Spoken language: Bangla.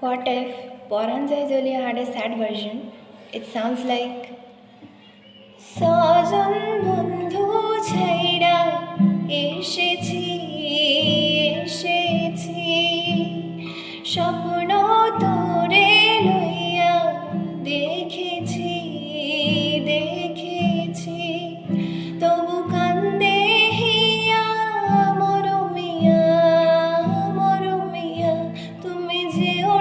What if Poranjai Jolia had a sad version? It sounds like Sajan বন্ধু ছাইড়া এসেছি এসেছি স্বপ্ন তোরে লইয়া দেখেছি দেখেছি তবু কান্দে হিয়া মরমিয়া মরমিয়া তুমি যেও